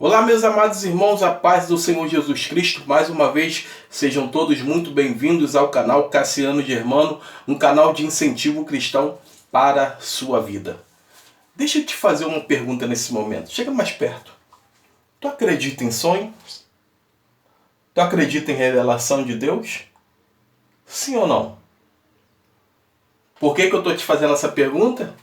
Olá, meus amados irmãos, a paz do Senhor Jesus Cristo. Mais uma vez, sejam todos muito bem-vindos ao canal Cassiano Germano, um canal de incentivo cristão para a sua vida. Deixa eu te fazer uma pergunta nesse momento. Chega mais perto. Tu acredita em sonhos? Tu acredita em revelação de Deus? Sim ou não? Por que eu estou te fazendo essa pergunta?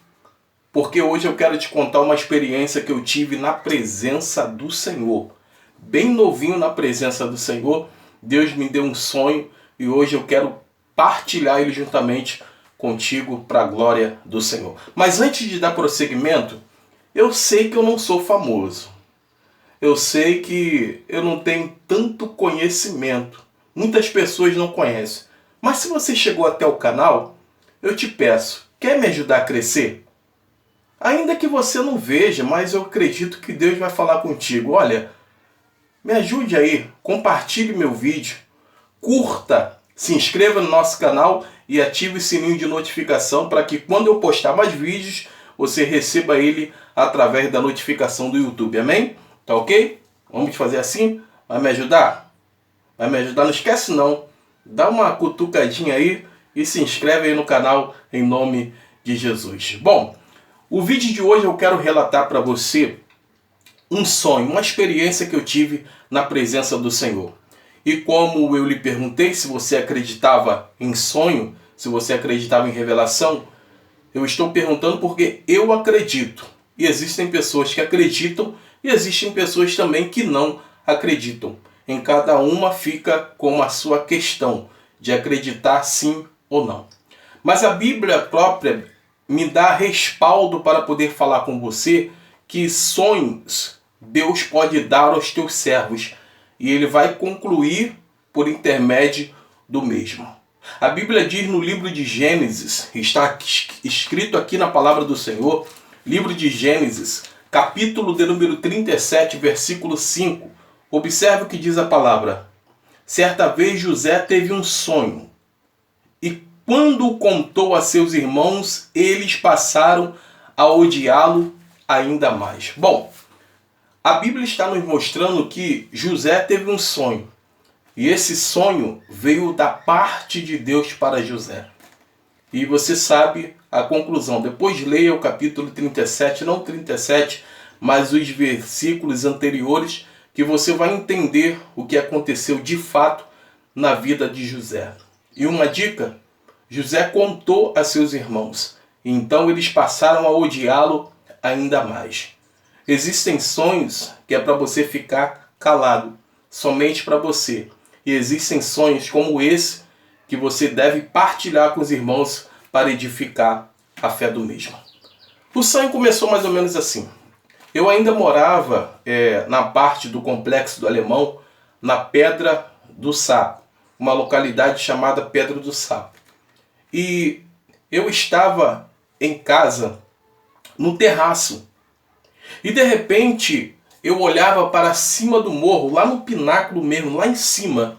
Porque hoje eu quero te contar uma experiência que eu tive na presença do Senhor. Bem novinho na presença do Senhor, Deus me deu um sonho e hoje eu quero partilhar ele juntamente contigo para a glória do Senhor. Mas antes de dar prosseguimento, eu sei que eu não sou famoso. Eu sei que eu não tenho tanto conhecimento. Muitas pessoas não conhecem. Mas se você chegou até o canal, eu te peço, quer me ajudar a crescer? Ainda que você não veja, mas eu acredito que Deus vai falar contigo. Olha, me ajude aí, compartilhe meu vídeo, curta, se inscreva no nosso canal e ative o sininho de notificação para que quando eu postar mais vídeos, você receba ele através da notificação do YouTube. Amém? Tá ok? Vamos fazer assim? Vai me ajudar? Vai me ajudar? Não esquece não. Dá uma cutucadinha aí e se inscreve aí no canal em nome de Jesus. Bom, o vídeo de hoje eu quero relatar para você um sonho, uma experiência que eu tive na presença do Senhor. E como eu lhe perguntei se você acreditava em sonho, se você acreditava em revelação, eu estou perguntando porque eu acredito. E existem pessoas que acreditam e existem pessoas também que não acreditam. Em cada uma fica com a sua questão de acreditar sim ou não. Mas a Bíblia própria me dá respaldo para poder falar com você que sonhos Deus pode dar aos teus servos e Ele vai concluir por intermédio do mesmo. A Bíblia diz no livro de Gênesis, está escrito aqui na palavra do Senhor, livro de Gênesis, capítulo de número 37, versículo 5. Observe o que diz a palavra. Certa vez José teve um sonho e quando o contou a seus irmãos, eles passaram a odiá-lo ainda mais. Bom, a Bíblia está nos mostrando que José teve um sonho. E esse sonho veio da parte de Deus para José. E você sabe a conclusão. Depois leia o capítulo 37, não 37, mas os versículos anteriores, que você vai entender o que aconteceu de fato na vida de José. E uma dica: José contou a seus irmãos, e então eles passaram a odiá-lo ainda mais. Existem sonhos que é para você ficar calado, somente para você. E existem sonhos como esse que você deve partilhar com os irmãos para edificar a fé do mesmo. O sonho começou mais ou menos assim. Eu ainda morava na parte do Complexo do Alemão, na Pedra do Sapo, uma localidade chamada Pedra do Sapo. E eu estava em casa, no terraço. E de repente eu olhava para cima do morro, lá no pináculo mesmo, lá em cima.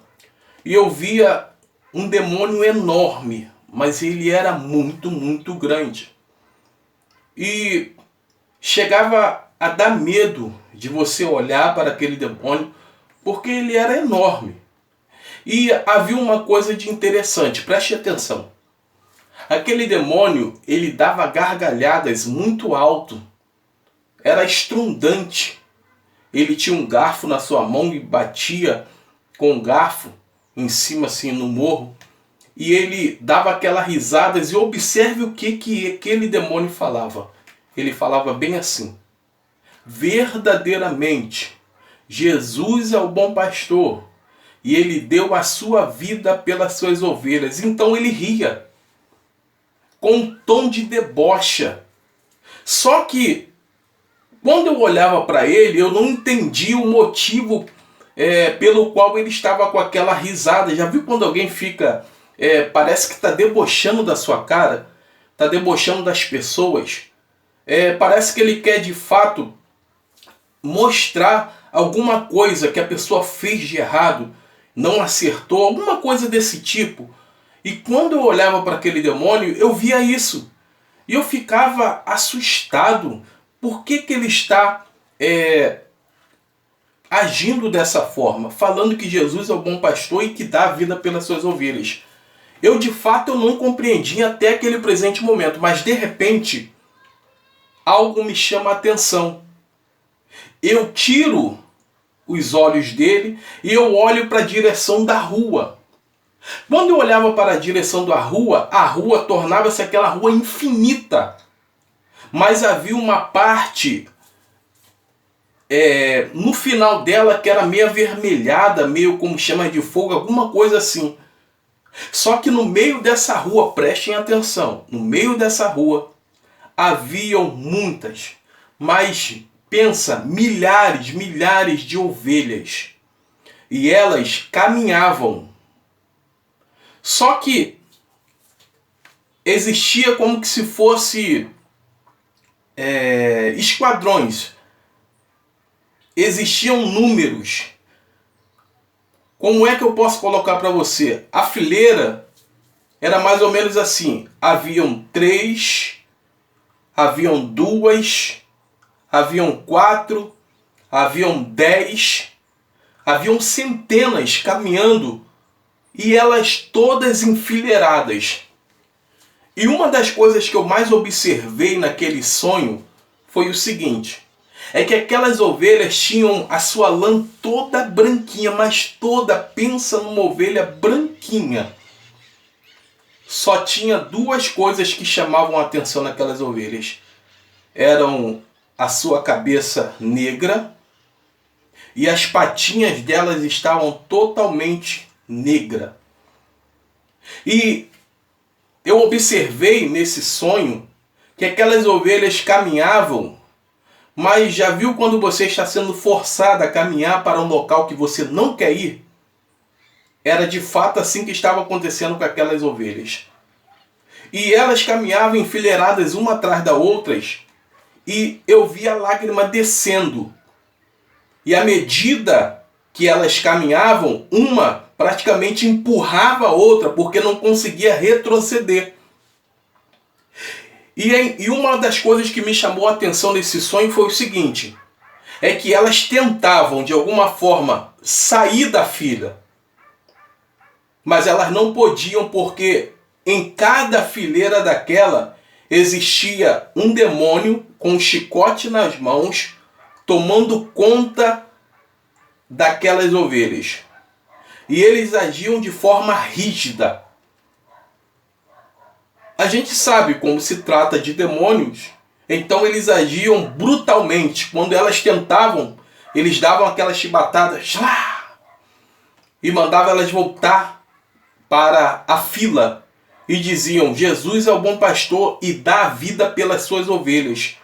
E eu via um demônio enorme, mas ele era muito, muito grande. E chegava a dar medo de você olhar para aquele demônio, porque ele era enorme. E havia uma coisa de interessante, preste atenção. Aquele demônio, ele dava gargalhadas muito alto. Era estrondante. Ele tinha um garfo na sua mão e batia com o garfo em cima assim no morro. E ele dava aquelas risadas e observe o que aquele demônio falava. Ele falava bem assim: verdadeiramente, Jesus é o bom pastor e ele deu a sua vida pelas suas ovelhas. Então ele ria com um tom de debocha. Só que quando eu olhava para ele, eu não entendia o motivo pelo qual ele estava com aquela risada. Já viu quando alguém fica, parece que está debochando da sua cara, está debochando das pessoas? Parece que ele quer de fato mostrar alguma coisa que a pessoa fez de errado, não acertou, alguma coisa desse tipo. E quando eu olhava para aquele demônio, eu via isso. E eu ficava assustado. Por que ele está agindo dessa forma, falando que Jesus é o bom pastor e que dá a vida pelas suas ovelhas. Eu, de fato, eu não compreendi até aquele presente momento, mas de repente, algo me chama a atenção. Eu tiro os olhos dele e eu olho para a direção da rua. Quando eu olhava para a direção da rua, a rua tornava-se aquela rua infinita. Mas havia uma parte no final dela que era meio avermelhada, meio como chama de fogo, alguma coisa assim. Só que no meio dessa rua, prestem atenção, no meio dessa rua haviam muitas, mas pensa, milhares de ovelhas. E elas caminhavam. Só que existia como que se fosse esquadrões. Existiam números. Como é que eu posso colocar para você? A fileira era mais ou menos assim. Haviam 3, haviam 2, haviam 4, haviam 10, haviam centenas caminhando e elas todas enfileiradas. E uma das coisas que eu mais observei naquele sonho foi o seguinte: é que aquelas ovelhas tinham a sua lã toda branquinha, mas toda, pensa numa ovelha branquinha. Só tinha duas coisas que chamavam a atenção naquelas ovelhas. Eram a sua cabeça negra e as patinhas delas estavam totalmente negras. E eu observei nesse sonho que aquelas ovelhas caminhavam, mas já viu quando você está sendo forçado a caminhar para um local que você não quer ir? Era de fato assim que estava acontecendo com aquelas ovelhas. E elas caminhavam enfileiradas uma atrás da outras, e eu via a lágrima descendo. E à medida que elas caminhavam, uma praticamente empurrava a outra, porque não conseguia retroceder. E uma das coisas que me chamou a atenção nesse sonho foi o seguinte: é que elas tentavam de alguma forma sair da fila, mas elas não podiam, porque em cada fileira daquela existia um demônio com um chicote nas mãos, tomando conta daquelas ovelhas. E eles agiam de forma rígida. A gente sabe como se trata de demônios, então eles agiam brutalmente. Quando elas tentavam, eles davam aquelas chibatadas e mandavam elas voltar para a fila e diziam: Jesus é o bom pastor e dá a vida pelas suas ovelhas.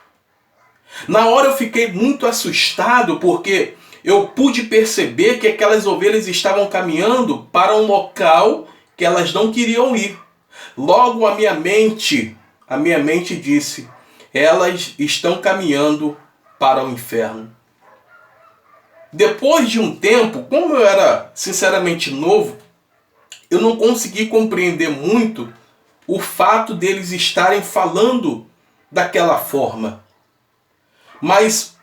Na hora eu fiquei muito assustado, porque eu pude perceber que aquelas ovelhas estavam caminhando para um local que elas não queriam ir. Logo a minha mente disse: elas estão caminhando para o inferno. Depois de um tempo, como eu era sinceramente novo, eu não consegui compreender muito o fato deles estarem falando daquela forma. Mas,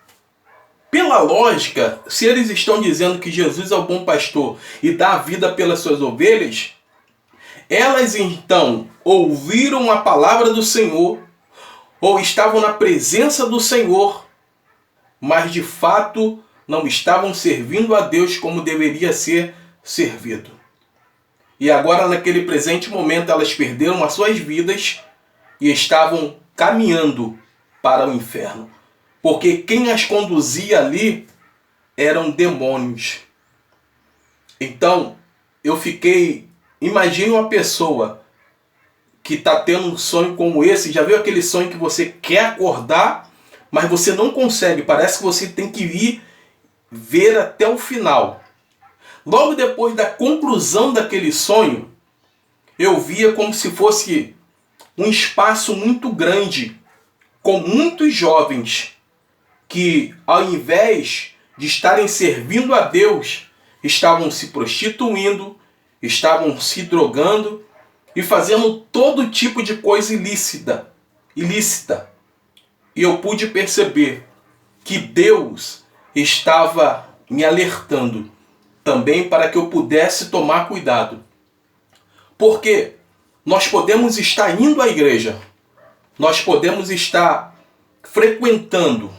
pela lógica, se eles estão dizendo que Jesus é o bom pastor e dá a vida pelas suas ovelhas, elas então ouviram a palavra do Senhor, ou estavam na presença do Senhor, mas de fato não estavam servindo a Deus como deveria ser servido. E agora, naquele presente momento, elas perderam as suas vidas e estavam caminhando para o inferno. Porque quem as conduzia ali eram demônios. Então, eu fiquei... Imagine uma pessoa que está tendo um sonho como esse. Já viu aquele sonho que você quer acordar, mas você não consegue? Parece que você tem que ir ver até o final. Logo depois da conclusão daquele sonho, eu via como se fosse um espaço muito grande, com muitos jovens que, ao invés de estarem servindo a Deus, estavam se prostituindo, estavam se drogando e fazendo todo tipo de coisa ilícita. E eu pude perceber que Deus estava me alertando também para que eu pudesse tomar cuidado. Porque nós podemos estar indo à igreja, nós podemos estar frequentando,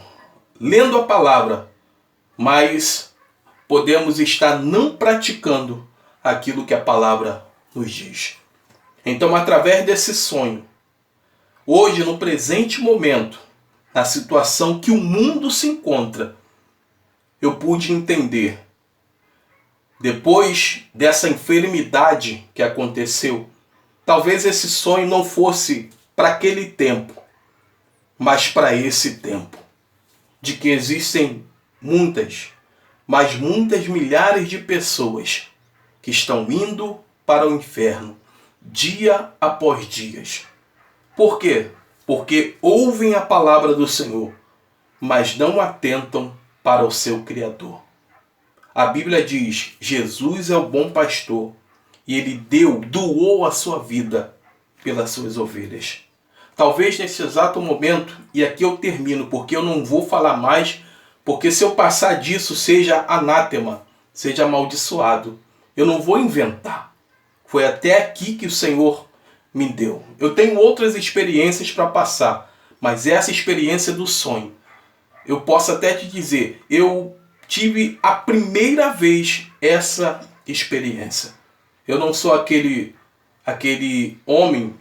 lendo a palavra, mas podemos estar não praticando aquilo que a palavra nos diz. Então, através desse sonho, hoje, no presente momento, na situação que o mundo se encontra, eu pude entender, depois dessa enfermidade que aconteceu, talvez esse sonho não fosse para aquele tempo, mas para esse tempo, de que existem muitas, mas muitas milhares de pessoas que estão indo para o inferno, dia após dia. Por quê? Porque ouvem a palavra do Senhor, mas não atentam para o seu Criador. A Bíblia diz, Jesus é o bom pastor e ele doou a sua vida pelas suas ovelhas. Talvez nesse exato momento, e aqui eu termino, porque eu não vou falar mais, porque se eu passar disso seja anátema, seja amaldiçoado. Eu não vou inventar. Foi até aqui que o Senhor me deu. Eu tenho outras experiências para passar, mas essa experiência do sonho, eu posso até te dizer, eu tive a primeira vez essa experiência. Eu não sou aquele homem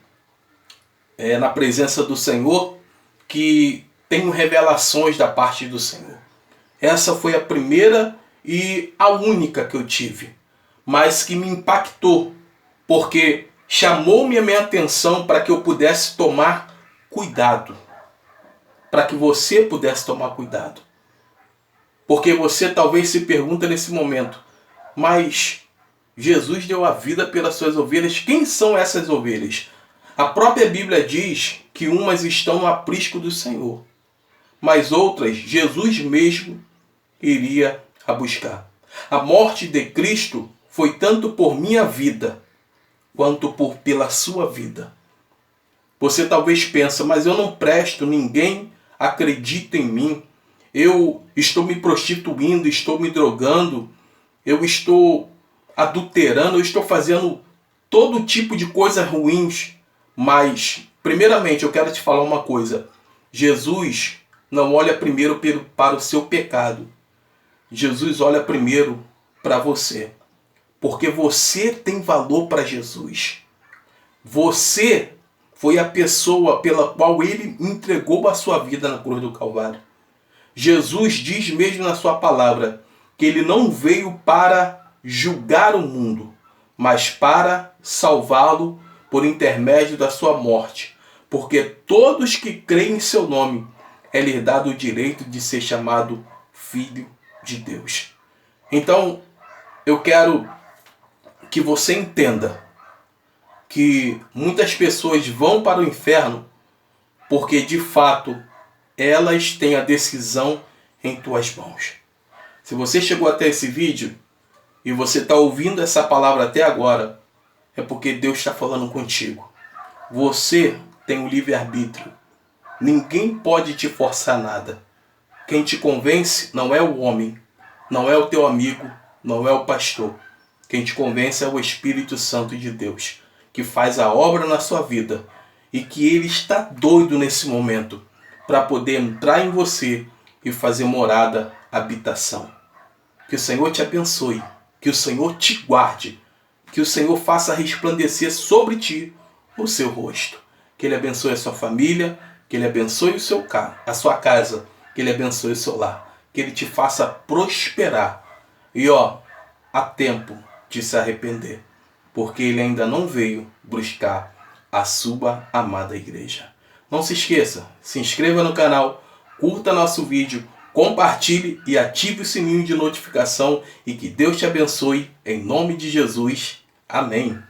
na presença do Senhor que tem revelações da parte do Senhor. Essa foi a primeira e a única que eu tive, mas que me impactou, porque chamou-me a minha atenção para que eu pudesse tomar cuidado, para que você pudesse tomar cuidado. Porque você talvez se pergunta nesse momento, mas Jesus deu a vida pelas suas ovelhas. Quem são essas ovelhas? A própria Bíblia diz que umas estão no aprisco do Senhor, mas outras Jesus mesmo iria a buscar. A morte de Cristo foi tanto por minha vida, quanto pela sua vida. Você talvez pensa, mas eu não presto, ninguém acredita em mim. Eu estou me prostituindo, estou me drogando, eu estou adulterando, eu estou fazendo todo tipo de coisas ruins. Mas, primeiramente, eu quero te falar uma coisa. Jesus não olha primeiro para o seu pecado. Jesus olha primeiro para você. Porque você tem valor para Jesus. Você foi a pessoa pela qual ele entregou a sua vida na cruz do Calvário. Jesus diz mesmo na sua palavra que ele não veio para julgar o mundo, mas para salvá-lo por intermédio da sua morte. Porque todos que creem em seu nome é lhe dado o direito de ser chamado filho de Deus. Então, eu quero que você entenda que muitas pessoas vão para o inferno porque, de fato, elas têm a decisão em tuas mãos. Se você chegou até esse vídeo e você está ouvindo essa palavra até agora, é porque Deus está falando contigo. Você tem o livre-arbítrio. Ninguém pode te forçar nada. Quem te convence não é o homem, não é o teu amigo, não é o pastor. Quem te convence é o Espírito Santo de Deus, que faz a obra na sua vida e que ele está doido nesse momento para poder entrar em você e fazer morada, habitação. Que o Senhor te abençoe, que o Senhor te guarde, que o Senhor faça resplandecer sobre ti o seu rosto. Que ele abençoe a sua família, que ele abençoe a sua casa, que ele abençoe o seu lar, que ele te faça prosperar. E há tempo de se arrepender, porque ele ainda não veio buscar a sua amada igreja. Não se esqueça, se inscreva no canal, curta nosso vídeo, compartilhe e ative o sininho de notificação e que Deus te abençoe em nome de Jesus. Amém.